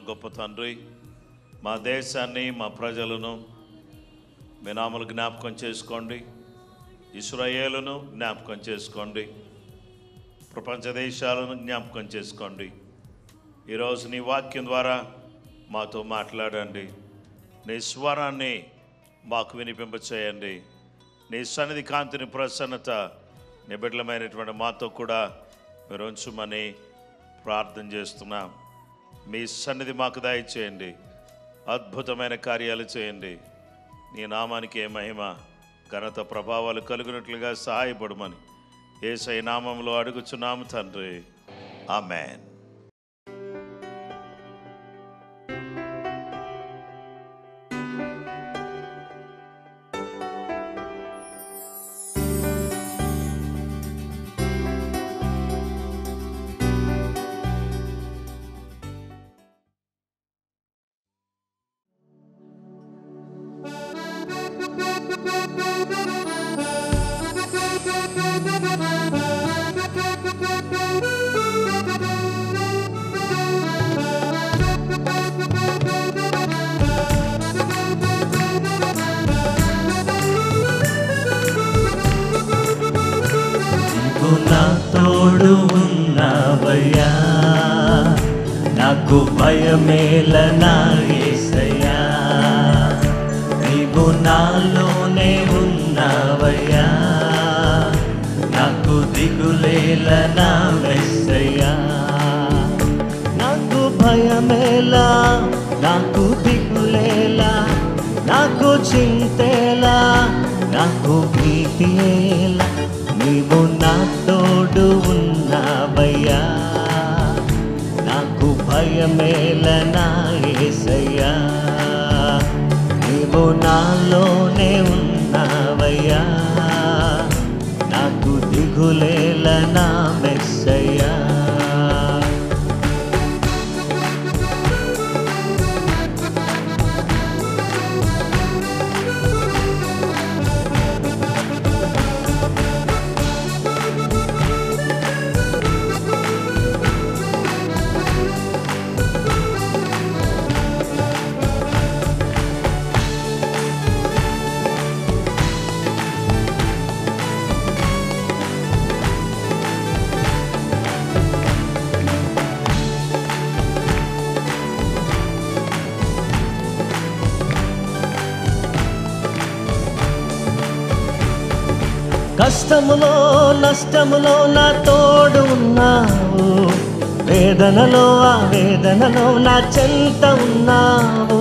గొప్ప తండ్రి, మా దేశాన్ని, మా ప్రజలను మీ నామములు జ్ఞాపకం చేసుకోండి. ఇశ్రాయేలును జ్ఞాపకం చేసుకోండి. ప్రపంచ దేశాలను జ్ఞాపకం చేసుకోండి. ఈరోజు నీ వాక్యం ద్వారా మాతో మాట్లాడండి. నీ స్వరాన్ని మాకు వినిపింపచేయండి. నీ సన్నిధి కాంతిని, ప్రసన్నత నిబిడలమైనటువంటి మాతో కూడా మీరు ఉంచుమని ప్రార్థన చేస్తున్నాం. మీ సన్నిధి మాకు దయచేయండి. అద్భుతమైన కార్యాలు చేయండి. నీ నామానికి మహిమ, ఘనత, ప్రభావాలు కలుగునట్లుగా సహాయపడమని యేసయ్య నామములో అడుగుచున్నాము తండ్రి. ఆమేన్. నా తోడు ఉన్నావయ్యా, నాకు భయమేల నా యేసయ్యా. నీవు నాలోనే ఉన్నావయ్యా, నాకు దిగులేల నా మెస్సయ్యా. నాకు భయమేలా, నాకు దిగులేలా, నాకు చింతేలా, నాకు భీతియేలా. నీవు నా తోడు ఉన్నావయ్యా, నాకు భయమేల నా యేసయ్యా. నీవు నాలోనే ఉన్నావయ్యా, నాకు దిగులేల నా మెస్సయ్యా. కష్టములో నష్టములో నా తోడు ఉన్నావు, వేదనలో ఆవేదనలో నా చెంత ఉన్నావు.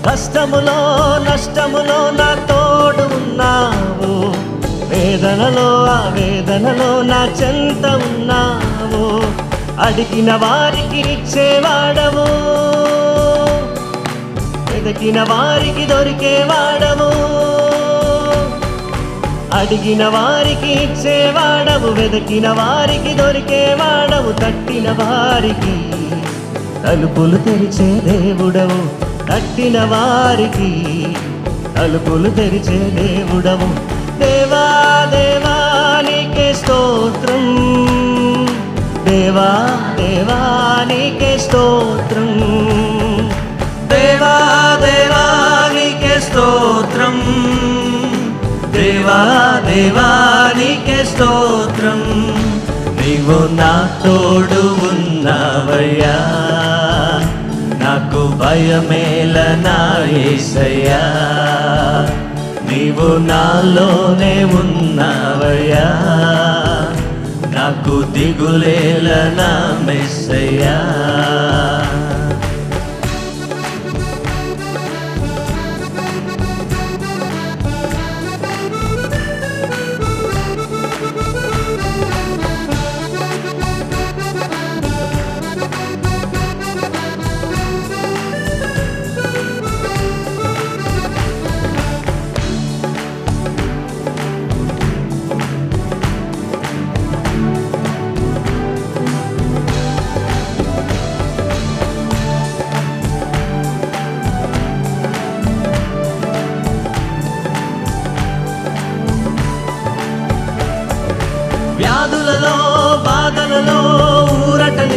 కష్టములో నష్టములో నా తోడు ఉన్నావు, వేదనలో ఆవేదనలో నా చెంత ఉన్నావు. అడిగిన వారికి ఇచ్చేవాడవు, వెతికిన వారికి దొరికేవాడవు. అడిగిన వారికి ఇచ్చేవాడవు, వెతికిన వారికి దొరికేవాడవు. తట్టిన వారికి తలుపులు తెరిచే దేవుడవు, తట్టిన వారికి తలుపులు తెరిచే దేవుడవు. దేవా దేవా నీకే స్తోత్రం, దేవా దేవా నీకే స్తోత్రం, దేవా దేవా నీకే స్తోత్రం, దేవా దేవా నీకే స్తోత్రం. నీవు నా తోడు ఉన్నావయ్యా, నాకు భయమేల నా యేసయ్యా. నీవు నాలోనే ఉన్నావయ్యా, నాకు దిగులేల నా మెస్సయ్యా.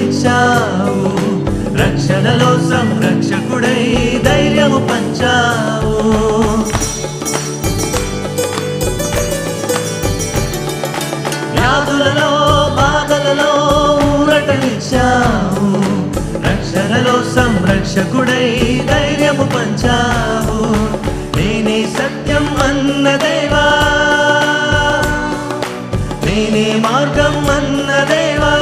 ఊరటనిచ్చావు, రక్షణలో సంరక్షకుడై ధైర్యము పంచావు. వ్యాధులలో బాధలలో ఊరటనిచ్చావు, రక్షణలో సంరక్షకుడై ధైర్యము పంచావు. నేనే సత్యం అన్న దేవా, నేనే మార్గం అన్న దేవా,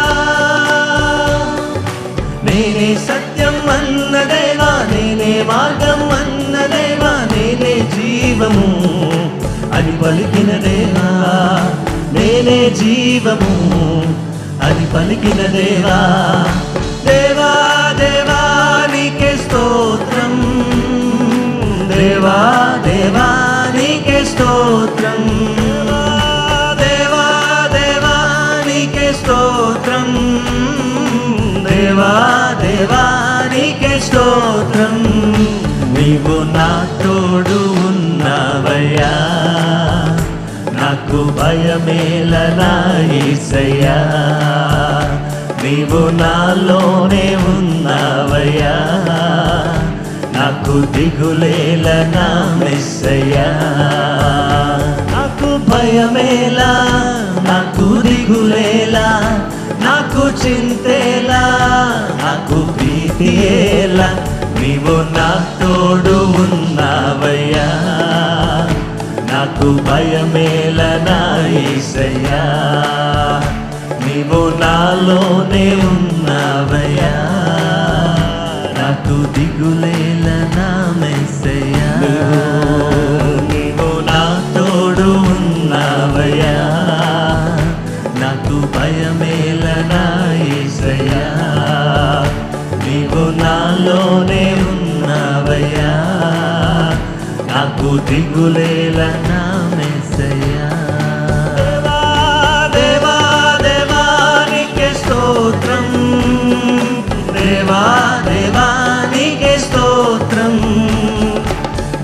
నేనే సత్యం అన్న దేవా, నేనే మార్గం అన్న దేవా, నేనే జీవము అని పలికిన దేవా, నేనే జీవము అని పలికిన దేవా. దేవా దేవా నీకే స్తోత్రం, దేవా దేవా నీకే స్తోత్రం, దేవా దేవా నీకే స్తోత్రం, దేవా దేవా నీకే స్తోత్రం. నీవు నా తోడు ఉన్నావయ్యా, నాకు భయమేలనా యేసయ్యా, నీవు నాలోనే ఉన్నావయ్యా, నాకు దిగులేలనా మెస్సయ్యా. నాకు భయమేలా, నాకు దిగులేలా, నాకు చింతేలా, నాకు భీతియేలా, నీవు నా తోడు ఉన్నావయ్యా, నాకు భయమేలనా యేసయ్యా, నీవు నాలోనే ఉన్నావయ్యా, నాకు దిగులేలనా మెస్సయ్యా. నీవు నా తోడు ఉన్నావయ్యా, నాకు భయమేలనా యేసయ్యా, నీవు నాలోనే ఉన్నావయ్యా, నాకు దిగులేలనా మెస్సయ్యా. దేవా దేవా నీకే స్తోత్రం, దేవా దేవా నీకే స్తోత్రం,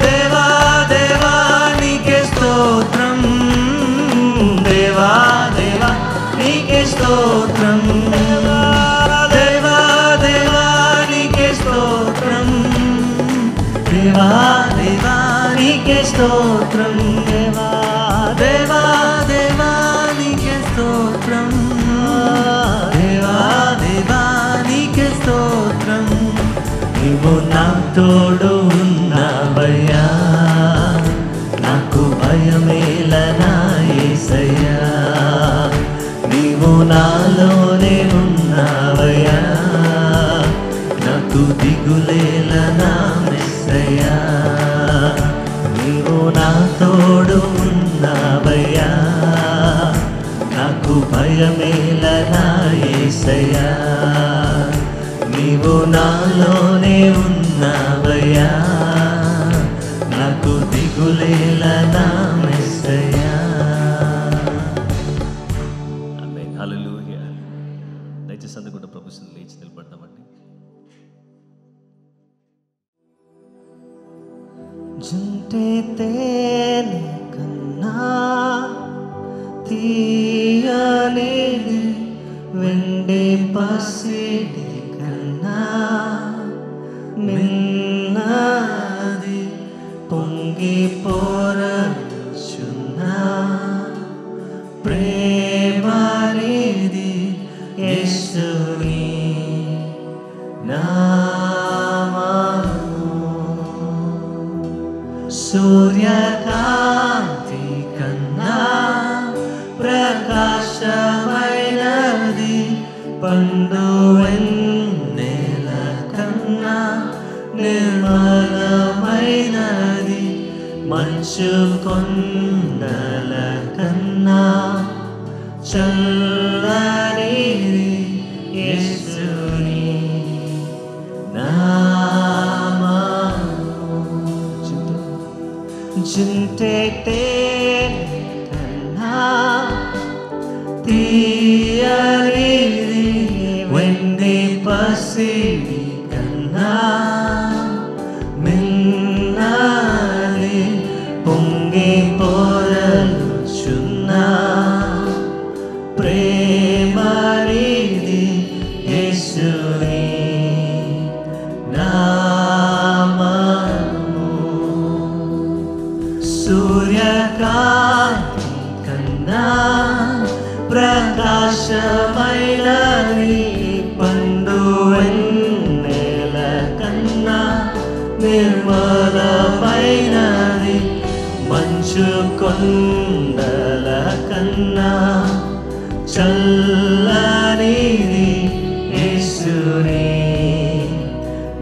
దేవా దేవా నీకే స్తోత్రం, దేవా దేవా నీకే స్తోత్రం, దేవా దేవా నీకే స్తోత్రం, దేవా దేవా నీకే స్తోత్రం, దేవా దేవా దేవా నీకే స్తోత్రం, దేవా దేవా నీకే స్తోత్రం. నీవు నా తోడు ఉన్నావయ్యా, నాకు భయమేలనా యేసయ్యా, నీవు నాలోనే ఉన్నావయ్యా, నాకు దిగులేలనా మెస్సయ్యా, నీవు నా తోడు ఉన్నావయ్యా, నాకు భయమేలనా యేసయ్యా, నీవు నాలోనే ఉన్నావయ్యా, నాకు దిగులేలనా మెస్సయ్యా. ఆమేన్. హల్లెలూయా. దయచేసి అందరూ కూడా ప్రభు సన్నిధిలో లేచి నిలబడదామండి. జుంటే తేనె కన్నా తీయనిది, వెండి పసిడి కన్నా మిన్నది, పొంగి పోరచున్నా ప్రేమనిది యేసుని నామము. సూర్యకాంతి కన్నా ప్రకాశమైనది, పండు వెన్నెల కన్నా నిర్మలమైనది, మంచు కొండల కన్నా చల్లనిది యేసుని నామము. జింటే తేనె కన్నా తీయనిది, వెండి పసిడి కన్నా మిన్నది, పొంగి పొరలుచున్నా ప్రేమనిది యేసు కొండల కన్నా చల్లనిది యేసుని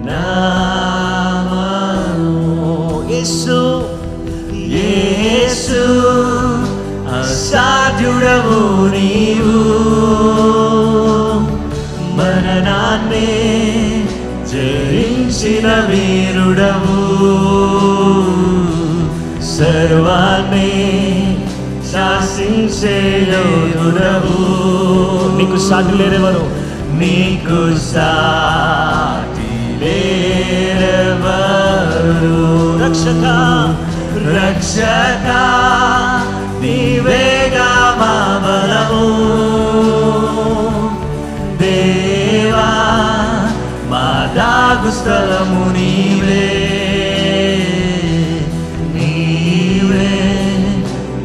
నామము. యేసు యేసు అసాధ్యుడవు నీవు, మరణాన్నే జయించిన వీరుడవు, సర్వాన్ని శాసించే యోధుడవు. నీకు సాటి లేరెవరు, నీకు సాటి లేరెవరు. రక్షక రక్షక నీవేగా మా బలము, దేవా మా దాగు స్థలము నీవే, నీవే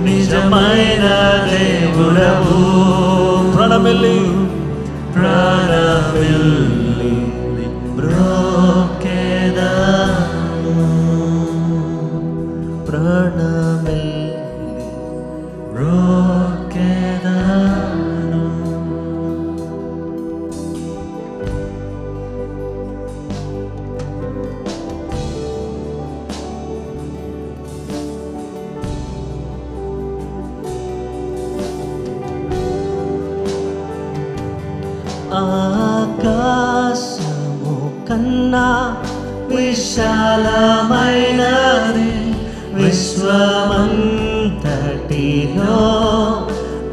నిజమైన దేవుడవు. ప్రాణమిల్లి ప్రాణమిల్లి బ్రోకెదను, ప్రాణమిల్లి బ్రోకెదను. ఆకాశము కన్నా విశాలమైనది విశ్వమంతటిలో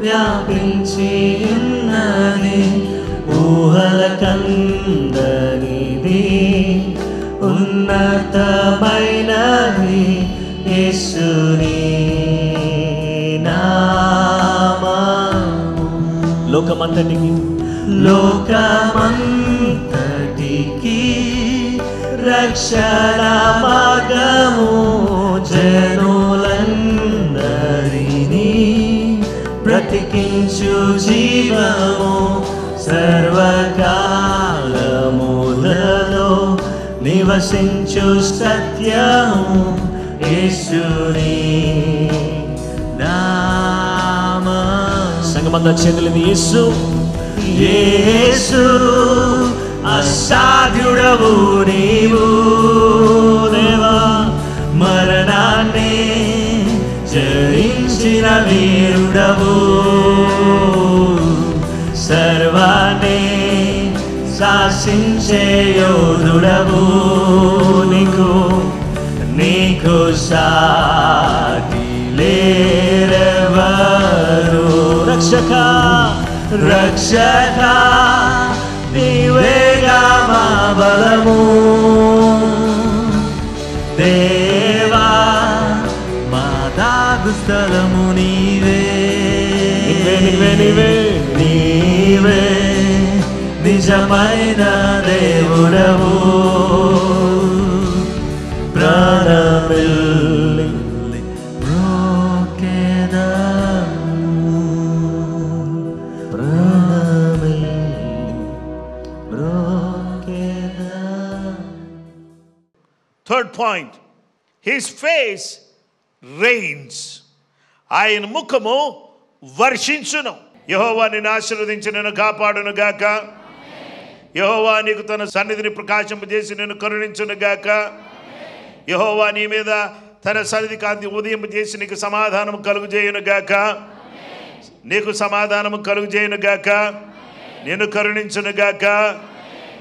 వ్యాపించి ఉన్నది, ఊహల కందనిది ఉన్నతమైనది యేసుని నామము. లోకమంతటికి లోకమంతటికి రక్షణ మార్గము, జనులందరినీ బ్రతికించు జీవము, సర్వకాలములలో నివసించు సత్యము యేసుని నామము. సంగమంతా చేతులది. యేసు యేసు అసాధ్యుడవు నీవు, దేవా మరణాన్ని జయించిన వీరుడవు, సర్వాన్ని శాసించే యోధుడవు. నీకు నీకు సాటి లేరెవరు. రక్షక రక్షక నీవేగా మా బలము, దేవా మా దాగు స్థలము నీవే, నీవే నీవే నీవే నీవే నిజమైన దేవుడవు. ప్రాణమిల్లి బ్రోకెదను, ప్రాణమిల్లి బ్రోకెదను. Third point, his face reigns. ఆయన ముఖము వర్షించును. యెహోవా నిన్ను ఆశీర్వదించి నిన్ను కాపాడును గాక. యెహోవా నీకు తన సన్నిధిని ప్రకాశింపజేసి నిన్ను కరుణించును గాక. యెహోవా నీ మీద తన సన్నిధి కాంతి ఉదయం చేసి నీకు సమాధానం కలుగుజేయును గాక. నీకు సమాధానం కలుగుజేయును గాక. నిన్ను కరుణించును గాక.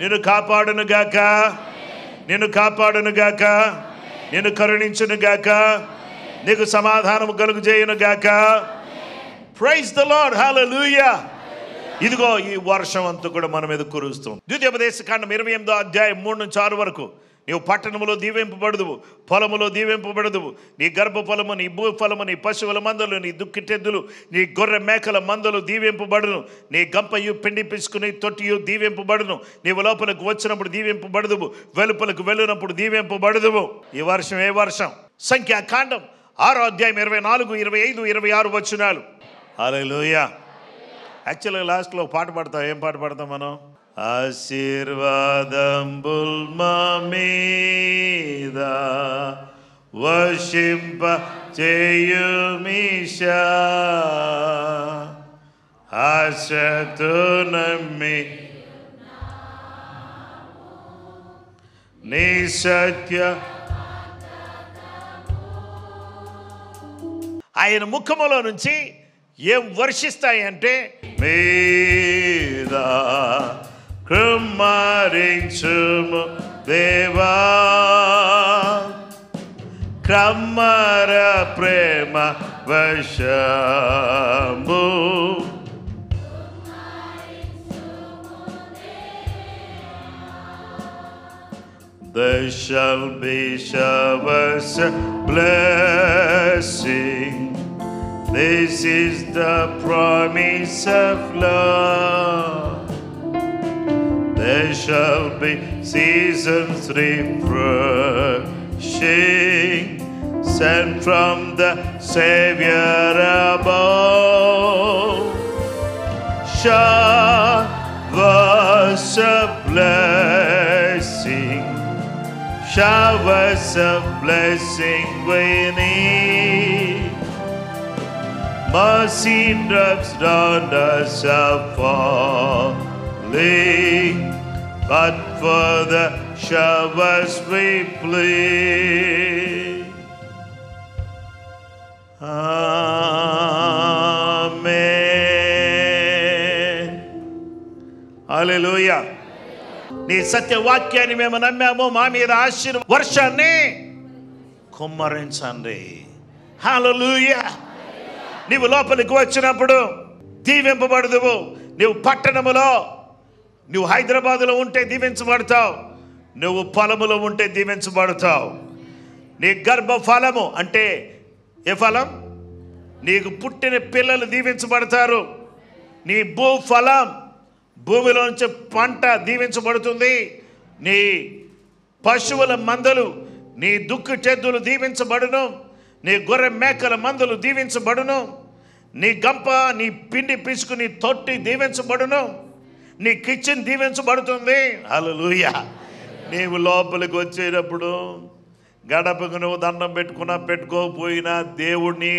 నిన్ను కాపాడును గాక. నిన్ను కాపాడును గాక. నిన్ను కరుణించును గాక. నీకు సమాధానం కలుగుజేయును గాక. ప్రైజ్ ద లార్డ్, హల్లెలూయా. ఇదిగో ఈ వర్షం అంతా కూడా మన మీద కురుస్తుంది. ద్వితీయోపదేశకాండం 28వ అధ్యాయం 3-6 వరకు. నీవు పట్టణములో దీవింపబడదువు, పొలములో దీవింపబడదువు. నీ గర్భ ఫలము, నీ భూ ఫలము, నీ పశువుల మందలు, నీ దుక్కిటెద్దులు, నీ గొర్రె మేకల మందలు దీవింపబడును. నీ గంపయు పిండి పిసుకుని తొట్టియు దీవింపబడును. నీవు లోపలకు వచ్చినప్పుడు దీవింపబడదువు, వెలుపలకు వెళ్ళినప్పుడు దీవింపబడదువు. ఈ వర్షం ఏ వర్షం? సంఖ్యాకాండం 6వ అధ్యాయం 24, 25, 26 వచనాలు. హల్లెలూయా. యాక్చువల్గా లాస్ట్లో పాట పాడతాం. ఏం పాట పాడతాం మనం? ఆశీర్వాదంబుల్ మా మీద వర్షింప చేయుమీశా ఆశతో నమ్మి నీ సత్య ఆయన ముఖములో నుంచి ఏం వర్షిస్తాయంటే మీద కృమ్మరించుము దేవా కమ్మర ప్రేమ వశము There shall be showers of blessing. This is the promise of love. There shall be seasons refreshing, sent from the Savior above. Showers of blessing. Showers of blessing we need. Mercy drops down us are falling, but for the showers we plead. Amen. Hallelujah. నీ సత్యవాక్యాన్ని మేము నమ్మాము, మా మీద వర్షాన్ని కుమ్మరించండి. హల్లెలూయా. నీవు లోపలికి వచ్చినప్పుడు దీవింపబడదువు. నువ్వు పట్టణములో, నువ్వు హైదరాబాదులో ఉంటే దీవించబడతావు, నువ్వు పొలములో ఉంటే దీవించబడతావు. నీ గర్భ ఫలము అంటే ఏ ఫలం? నీకు పుట్టిన పిల్లలు దీవించబడతారు. నీ భూఫలం, భూమిలో నుంచి పంట దీవించబడుతుంది. నీ పశువుల మందలు, నీ దుక్కు చెద్దులు దీవించబడును. నీ గొర్రె మేకల మందలు దీవించబడును. నీ గంప, నీ పిండి పిసుకు, నీ తొట్టి దీవించబడును. నీ కిచెన్ దీవించబడుతుంది. హల్లెలూయా. నీవు లోపలికి వచ్చేటప్పుడు గడపకు నువ్వు దండం పెట్టుకున్నా పెట్టుకోకపోయినా దేవుడిని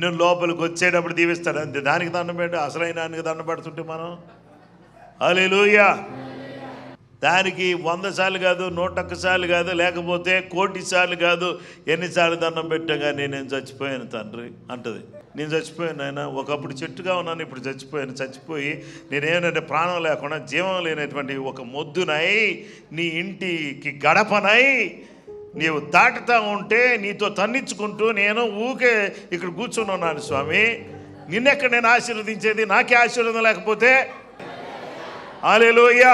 నువ్వు లోపలికి వచ్చేటప్పుడు దీవిస్తాడు. అంతే. దానికి దండం పెట్టు, అసలైన దానికి దండం పెడుతుంటే మనం. హల్లెలూయా. దానికి 100 సార్లు కాదు, 101 సార్లు కాదు, లేకపోతే 1,000,000 సార్లు కాదు, ఎన్నిసార్లు దండం పెట్టగా నేను చచ్చిపోయాను తండ్రి అంటది. నేను చచ్చిపోయాను ఆయన, ఒకప్పుడు చెట్టుగా ఉన్నాను, ఇప్పుడు చచ్చిపోయాను. చచ్చిపోయి నేనేమంటే ప్రాణం లేకుండా జీవం లేనటువంటి ఒక మొద్దునై నీ ఇంటికి గడపనై నీవు దాటుతూ ఉంటే నీతో తన్నించుకుంటూ నేను ఊకే ఇక్కడ కూర్చుని ఉన్నాను. స్వామి, నిన్నెక్కడ నేను ఆశీర్వదించేది? నాకే ఆశీర్వాదం లేకపోతే? హల్లెలూయా.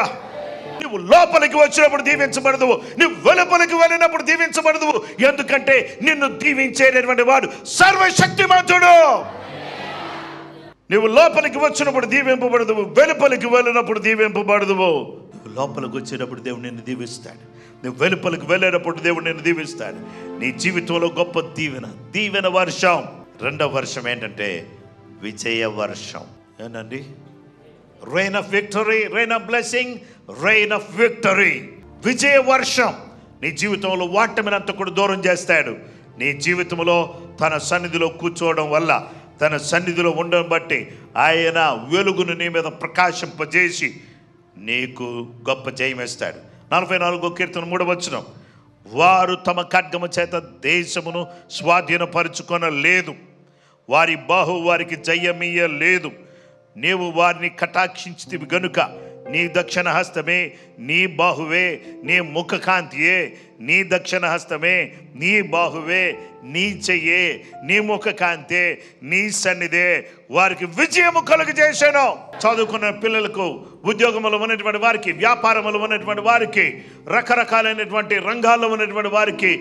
నువ్వు లోపలికి వచ్చినప్పుడు దీవించబడదు, నువ్వు వెలుపలికి వెళ్ళినప్పుడు దీవించబడదు. ఎందుకంటే నిన్ను దీవించేటటువంటి వాడు సర్వశక్తిమంతుడు. నువ్వు లోపలికి వచ్చినప్పుడు దీవింపబడదు, వెలుపలికి వెళ్ళినప్పుడు దీవింపబడదు. లోపలికి వచ్చేటప్పుడు దేవుడు నిన్ను దీవిస్తాడు, నువ్వు వెలుపలికి వెళ్ళేటప్పుడు దేవుడు నిన్ను దీవిస్తాడు. నీ జీవితంలో గొప్ప దీవెన వర్షం. రెండవ వర్షం ఏంటంటే విజయ వర్షం. ఏంటండి? Rain of victory, rain of blessing, rain of victory. విజయ వర్షం నీ జీవితంలో వాటమినంతా కూడా దూరం చేస్తాడు. నీ జీవితంలో తన సన్నిధిలో కూర్చోవడం వల్ల, తన సన్నిధిలో ఉండడం బట్టి ఆయన వెలుగును నీ మీద ప్రకాశింపజేసి నీకు గొప్ప జయమేస్తాడు. 44వ కీర్తన 3వ వచనం, వారు తమ ఖడ్గము చేత దేశమును స్వాధీనపరుచుకొనలేదు, వారి బాహు వారికి జయమీయ లేదు. నీవు వారిని కటాక్షించితివి గనుక నీ దక్షిణ హస్తమే, నీ బాహువే, నీ ముఖకాంతియే. నీ దక్షిణ హస్తమే, నీ బాహువే, నీ చెయ్యే, నీ ముఖకాంతే, నీ సన్నిధే వారికి విజయము కలుగజేశాను. చదువుకున్న పిల్లలకు, ఉద్యోగంలో ఉన్నటువంటి వారికి, వ్యాపారంలో ఉన్నటువంటి వారికి, రకరకాలైనటువంటి రంగాల్లో ఉన్నటువంటి వారికి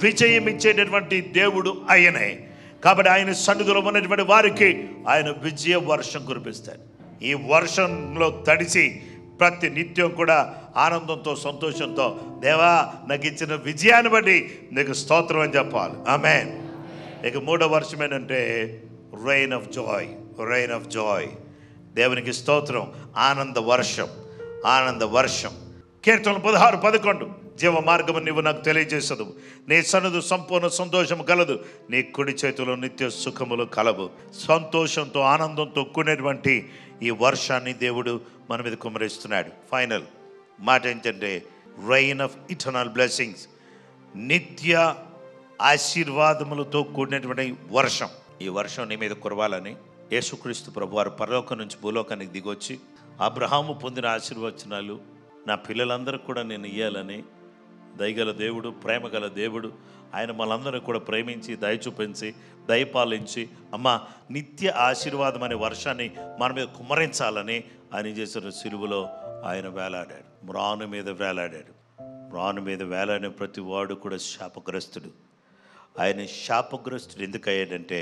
విజయం ఇచ్చేటటువంటి దేవుడు ఆయనే. కాబట్టి ఆయన సన్నిధిలో ఉన్నటువంటి వారికి ఆయన విజయ వర్షం కురిపిస్తాడు. ఈ వర్షంలో తడిసి ప్రతి నిత్యం కూడా ఆనందంతో, సంతోషంతో, దేవా నాకు ఇచ్చిన విజయాన్ని బట్టి నీకు స్తోత్రం అని చెప్పాలి. ఆమేన్. ఇక 3వ వర్షం ఏంటంటే rain of Joy. Rain of Joy. దేవునికి స్తోత్రం. ఆనంద వర్షం, ఆనంద వర్షం. కీర్తన 16:11, జీవ మార్గము నీవు నాకు తెలియజేసదు. నీ సన్నిధి సంపూర్ణ సంతోషం కలదు. నీ కుడి చేతిలో నిత్య సుఖములు కలవు. సంతోషంతో ఆనందంతో కూడినటువంటి ఈ వర్షాన్ని దేవుడు మన మీద కుమ్మరిస్తున్నాడు. ఫైనల్ మాట ఏంటంటే రైన్ ఆఫ్ ఇటర్నల్ బ్లెస్సింగ్స్, నిత్య ఆశీర్వాదములతో కూడినటువంటి వర్షం. ఈ వర్షం నీ మీద కురవాలని యేసుక్రీస్తు ప్రభువారు పరలోకం నుంచి భూలోకానికి దిగొచ్చి అబ్రహాము పొందిన ఆశీర్వచనాలు నా పిల్లలందరూ కూడా నేను ఇయ్యాలని, దయగల దేవుడు, ప్రేమగల దేవుడు, ఆయన మనందరూ కూడా ప్రేమించి దయ చూపించి దయపాలించి అమ్మ నిత్య ఆశీర్వాదం అనే వర్షాన్ని మన మీద కుమ్మరించాలని ఆయన చేసిన సిలువలో ఆయన వేలాడాడు. మ్రాను మీద వేలాడాడు. మ్రాను మీద వేలాడిన ప్రతి వాడు కూడా శాపగ్రస్తుడు. ఆయన శాపగ్రస్తుడు ఎందుకు అయ్యాడంటే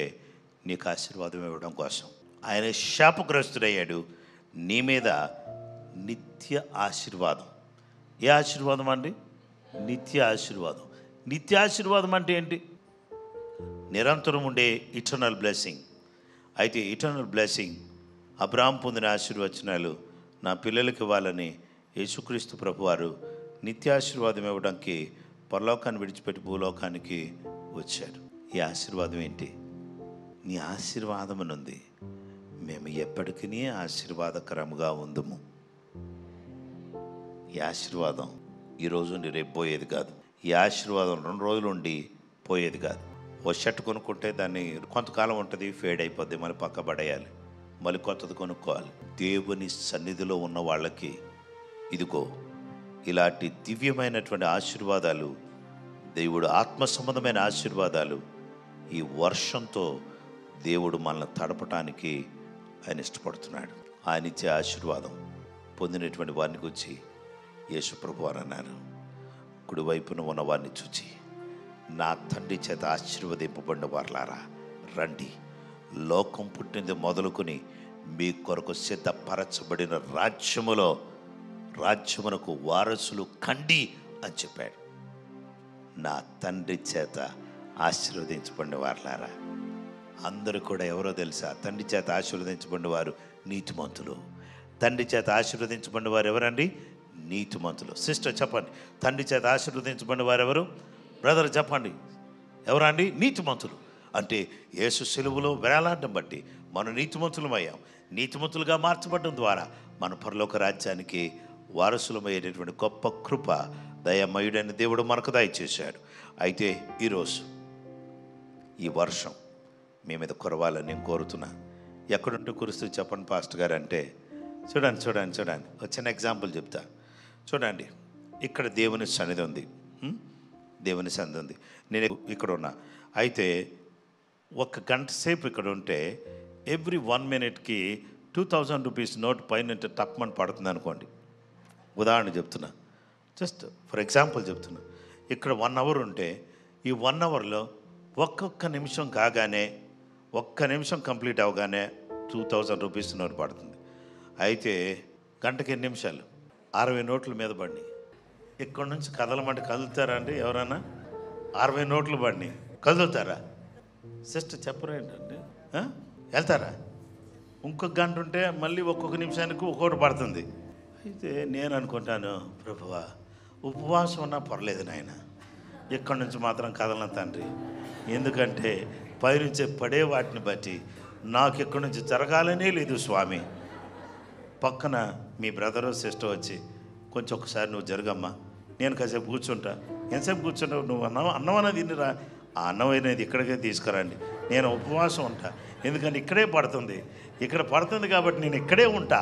నీకు ఆశీర్వాదం ఇవ్వడం కోసం. ఆయన శాపగ్రస్తుడయ్యాడు. నీ మీద నిత్య ఆశీర్వాదం. ఏ ఆశీర్వాదం అండి? నిత్య ఆశీర్వాదం. నిత్య ఆశీర్వాదం అంటే ఏంటి? నిరంతరం ఉండే ఇటర్నల్ బ్లెస్సింగ్. అయితే ఇటర్నల్ బ్లెస్సింగ్ అబ్రహాం పొందిన ఆశీర్వచనాలు నా పిల్లలకి ఇవ్వాలని యేసుక్రీస్తు ప్రభువారు నిత్య ఆశీర్వాదం ఇవ్వడానికి పరలోకాన్ని విడిచిపెట్టి భూలోకానికి వచ్చాడు. ఈ ఆశీర్వాదం ఏంటి? నీ ఆశీర్వాదమునుంది మేము ఎప్పటికీ ఆశీర్వాదకరముగా ఉందము. ఈ ఆశీర్వాదం ఈరోజు ఉండి రేపు పోయేది కాదు. ఈ ఆశీర్వాదం 2 రోజులు ఉండి పోయేది కాదు. ఓ షర్ట్ కొనుక్కుంటే దాన్ని కొంతకాలం ఉంటుంది, ఫేడ్ అయిపోద్ది, మళ్ళీ పక్క పడేయాలి, మళ్ళీ కొత్తది కొనుక్కోవాలి. దేవుని సన్నిధిలో ఉన్న వాళ్ళకి ఇదిగో ఇలాంటి దివ్యమైనటువంటి ఆశీర్వాదాలు, దేవుడు ఆత్మ సంబంధమైన ఆశీర్వాదాలు ఈ వర్షంతో దేవుడు మనల్ని తడపటానికి ఆయన ఇష్టపడుతున్నాడు. ఆయన ఇచ్చే ఆశీర్వాదం పొందినటువంటి వారిని గురించి యేసు ప్రభువారు అన్నారు, కుడివైపున ఉన్న వారిని చూచి నా తండ్రి చేత ఆశీర్వదింపబడిన వారలారా రండి, లోకం పుట్టినది మొదలుకొని మీ కొరకు సిద్ధపరచబడిన రాజ్యమునకు వారసులు కండి అని చెప్పాడు. నా తండ్రి చేత ఆశీర్వదించబడిన వారలారా, అందరూ కూడా ఎవరో తెలుసా? తండ్రి చేత ఆశీర్వదించబడిన వారు నీతిమంతులు. తండ్రి చేత ఆశీర్వదించబడిన వారు ఎవరండి? నీతిమంతులు. సిస్టర్ చెప్పండి, తండ్రి చేత ఆశీర్వదించబడిన వారు ఎవరు? బ్రదర్ చెప్పండి, ఎవరండి? నీతిమంతులు. అంటే యేసు సిలువలో వేలాడడం బట్టి మనం నీతిమంతులమయ్యాం. నీతిమంతులుగా మార్చబడడం ద్వారా మన పరలోక రాజ్యానికి వారసులమయ్యేటటువంటి గొప్ప కృప దయామయుడైన దేవుడు మనకు దయచేశాడు. అయితే ఈరోజు ఈ వర్షం మీ మీద కురవాలని నేను కోరుతున్నా. ఎక్కడుంటూ కురుస్తూ చెప్పండి పాస్టర్ గారు అంటే, చూడండి ఒక చిన్న ఎగ్జాంపుల్ చెప్తా. చూడండి, ఇక్కడ దేవుని సన్నిధి ఉంది. దేవుని సన్నిధి ఉంది. నేను ఇక్కడ ఉన్నా. అయితే 1 గంట సేపు ఇక్కడ ఉంటే ఎవ్రీ 1 మినిట్కి 2000 రూపీస్ నోట్ పైన తప్పమని పడుతుంది అనుకోండి. ఉదాహరణ చెప్తున్నా, జస్ట్ ఫర్ ఎగ్జాంపుల్ చెప్తున్నా. ఇక్కడ 1 అవర్ ఉంటే ఈ 1 అవర్లో ఒక్కొక్క నిమిషం కాగానే, 1 నిమిషం కంప్లీట్ అవగానే 2000 రూపీస్ నోట్ పడుతుంది. అయితే గంటకి ఎన్ని నిమిషాలు? 60 నోట్ల మీద పడినాయి. ఇక్కడ నుంచి కదలమంటే కదులుతారా అండి ఎవరన్నా? 60 నోట్లు పడినాయి, కదులుతారా? సిస్టర్ చెప్పరేంటండి, వెళ్తారా? ఇంకొక గంట ఉంటే మళ్ళీ ఒక్కొక్క నిమిషానికి ఒక్కొక్కటి పడుతుంది. అయితే నేను అనుకుంటాను, ప్రభువా ఉపవాసం ఉన్నా పర్లేదు నాయన, ఇక్కడి నుంచి మాత్రం కదలను తండ్రి. ఎందుకంటే పైనుంచే పడే వాటిని బట్టి నాకు ఇక్కడి నుంచి జరగాలనే లేదు స్వామి. పక్కన మీ బ్రదరు సిస్టర్ వచ్చి కొంచెం ఒకసారి నువ్వు జరగమ్మా, నేను కాసేపు కూర్చుంటా. ఎంతసేపు కూర్చుంటావు? నువ్వు అన్నం అనేది తిన్నరా? ఆ అన్నం అనేది ఇక్కడికే తీసుకురండి, నేను ఉపవాసం ఉంటా. ఎందుకంటే ఇక్కడే పడుతుంది, ఇక్కడ పడుతుంది కాబట్టి నేను ఇక్కడే ఉంటా.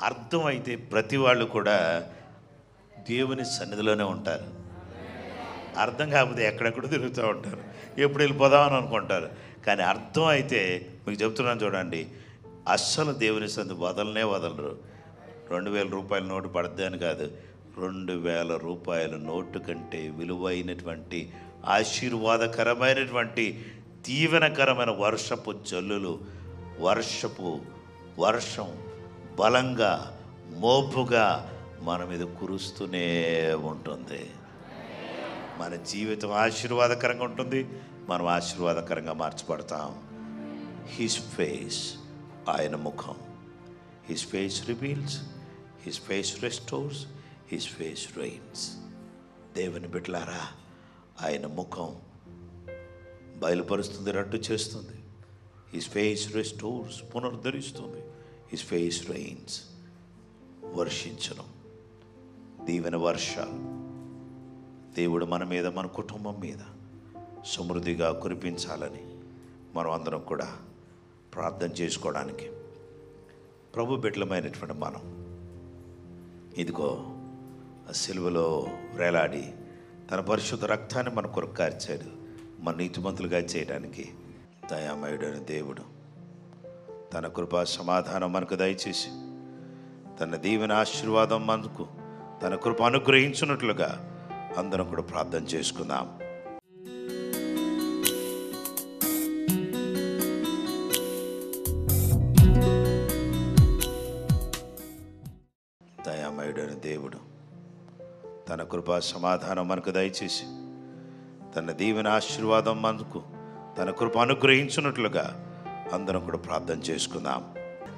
అర్థమైతే ప్రతి వాళ్ళు కూడా దేవుని సన్నిధిలోనే ఉంటారు. అర్థం కాకపోతే ఎక్కడెక్కడ తిరుగుతూ ఉంటారు, ఎప్పుడు వెళ్ళిపోదామని అనుకుంటారు. కానీ అర్థం అయితే మీకు చెప్తున్నాను చూడండి, అస్సలు దేవుని సన్నిధి వదలరు. 2000 రూపాయల నోటు పడద్ది అని కాదు, 2000 రూపాయల నోటు కంటే విలువైనటువంటి ఆశీర్వాదకరమైనటువంటి దీవెనకరమైన వర్షపు జల్లులు, వర్షం బలంగా మోపుగా మన మీద కురుస్తూనే ఉంటుంది. మన జీవితం ఆశీర్వాదకరంగా ఉంటుంది, మనం ఆశీర్వాదకరంగా మార్చబడతాం. హిస్ ఫేస్, ఆయన ముఖం, his face reveals, his face restores, his face rains. దేవుని బిడ్డలారా, ఆయన ముఖం బయలుపరుస్తుంది, రట్టు చేస్తుంది. హిస్ ఫేస్ రెస్టోర్స్, పునరుద్ధరిస్తుంది. హిస్ ఫేస్ రెయిన్స్, వర్షించను. దీవెన వర్షాలు దేవుడు మన మీద, మన కుటుంబం మీద సమృద్ధిగా కురిపించాలని మనం అందరం కూడా ప్రార్థన చేసుకోవడానికి ప్రభు బిడ్డలమైనటువంటి మనం ఇదిగో ఆ సిలువలో వేలాడి తన పరిశుద్ధ రక్తాన్ని మన కొరకు కార్చాడు. మన నీతిమంతులుగా చేయడానికి దయామయుడైన దేవుడు తన కృపా సమాధానం మనకు దయచేసి తన దీవెన ఆశీర్వాదం మనకు తన కృప అనుగ్రహించినట్లుగా అందరం కూడా ప్రార్థన చేసుకుందాం. దయామయుడైన దేవుడు తన కృపా సమాధానం మనకు దయచేసి తన దీవెన ఆశీర్వాదం మనకు తన కృప అనుగ్రహించినట్లుగా అందరం కూడా ప్రార్థన చేసుకుందాం.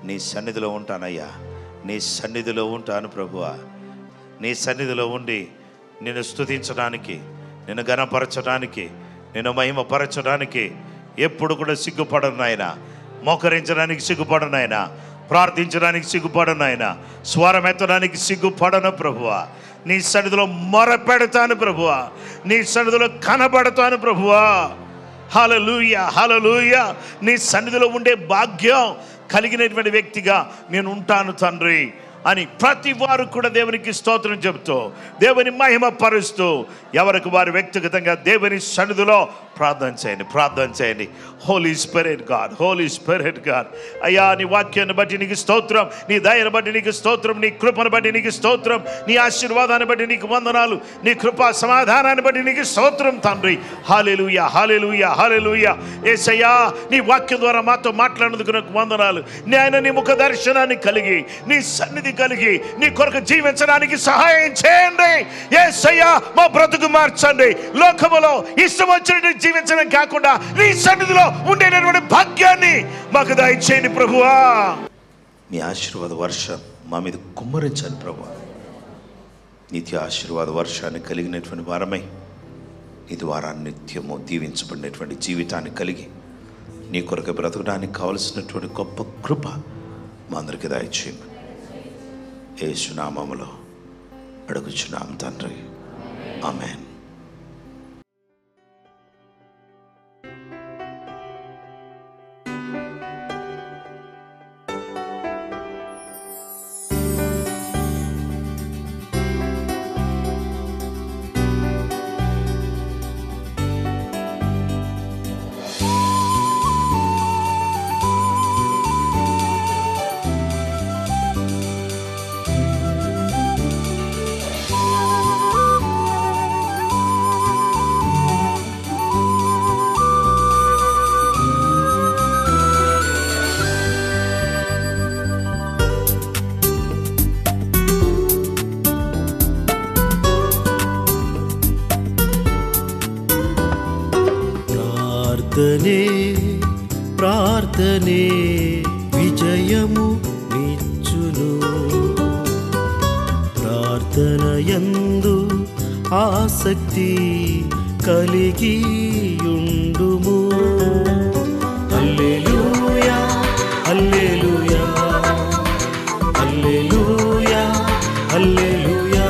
నీ సన్నిధిలో ఉంటానయ్యా, నీ సన్నిధిలో ఉంటాను ప్రభువా. నీ సన్నిధిలో ఉండి నిన్ను స్తుతించడానికి, నిన్ను ఘనపరచడానికి, నిన్ను మహిమపరచడానికి ఎప్పుడు కూడా సిగ్గుపడను నాయన. మోకరించడానికి సిగ్గుపడను నాయన, ప్రార్థించడానికి సిగ్గుపడను నాయన, స్వరం ఎత్తడానికి సిగ్గుపడను ప్రభువా. నీ సన్నిధిలో మొరపెడతాను ప్రభువా, నీ సన్నిధిలో కనబడతాను ప్రభువా. హల్లెలూయా, హల్లెలూయా. నీ సన్నిధిలో ఉండే భాగ్యం కలిగినటువంటి వ్యక్తిగా నేను ఉంటాను తండ్రి అని ప్రతి వారు కూడా దేవునికి స్తోత్రం చెబుతూ, దేవుని మహిమ పరుస్తూ, ఎవరికి వారు వ్యక్తిగతంగా దేవుని సన్నిధిలో ప్రార్థన చేయండి, ప్రార్థన చేయండి. Holy spirit God, holy spirit God, అయ్యా నీ వాక్యాన్ని బట్టి నీకు స్తోత్రం, నీ దయను బట్టి నీకు స్తోత్రం, నీ కృపను బట్టి నీకు స్తోత్రం, నీ ఆశీర్వాదాన్ని బట్టి నీకు వందనాలు, నీ కృపా సమాధానాన్ని బట్టి నీకు స్తోత్రం తండ్రి. హల్లెలూయా, హల్లెలూయా, హల్లెలూయా. యేసయ్యా నీ వాక్యం ద్వారా మాతో మాట్లాడినందుకు నాకు వందనాలు. నేను నీ ముఖ దర్శనాన్ని కలిగి, నీ సన్నిధి కలిగి, నీ కొరకు జీవించడానికి సహాయం చేయండి. యేసయ్యా మా బ్రతుకు మార్చండి. లోకములో ఇష్టం వచ్చినట్టు జీవించడం కాకుండా నీ సన్నిధిలో ఉండేటటువంటి భాగ్యాన్ని మాకు దయచేయండి ప్రభువా. నీ ఆశీర్వాద వర్షం మా మీద కుమ్మరించండి ప్రభువా. నిత్య ఆశీర్వాద వర్షాన్ని కలిగినటువంటి వారమై నీ ద్వారా నిత్యము దీవించబడినటువంటి జీవితాన్ని కలిగి నీ కొరకు బ్రతకడానికి కావలసినటువంటి గొప్ప కృప మా అందరికీ దయచేయండి. యేసు నామములో అడుగుచున్నాం తండ్రి, ఆమేన్. ప్రార్థనే విజయము నిచ్చును. ప్రార్థనయందు ఆసక్తి కలిగియుండుము. హల్లెలూయా, హల్లెలూయా, హల్లెలూయా, హల్లెలూయా,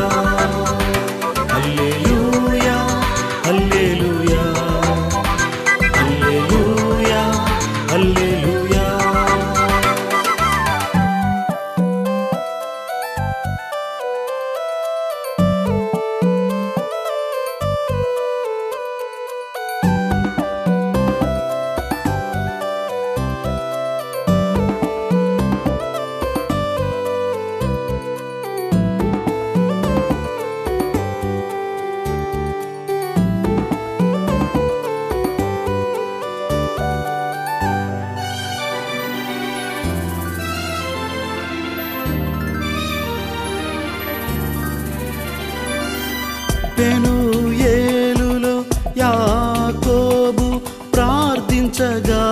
హల్లెలూయా, హల్లెలూయా, హల్లెలూయా, హల్లెలూయా. పెనూయేలులో యాకోబు ప్రార్థించగా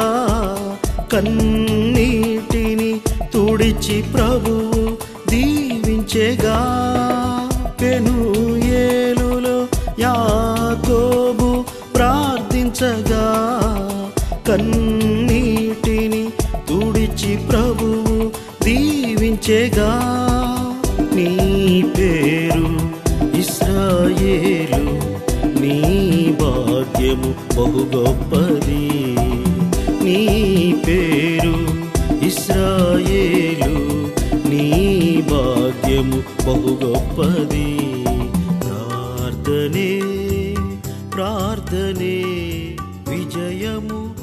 కన్నీటిని తుడిచి ప్రభువు దీవించెగా. పెనూయేలులో పిలిచెగా నీ పేరు ఇశ్రాయేలు, నీ భాగ్యము బహు గొప్పది. నీ పేరు ఇశ్రాయేలు, నీ భాగ్యము బహు గొప్పది. ప్రార్థనే ప్రార్థనే విజయము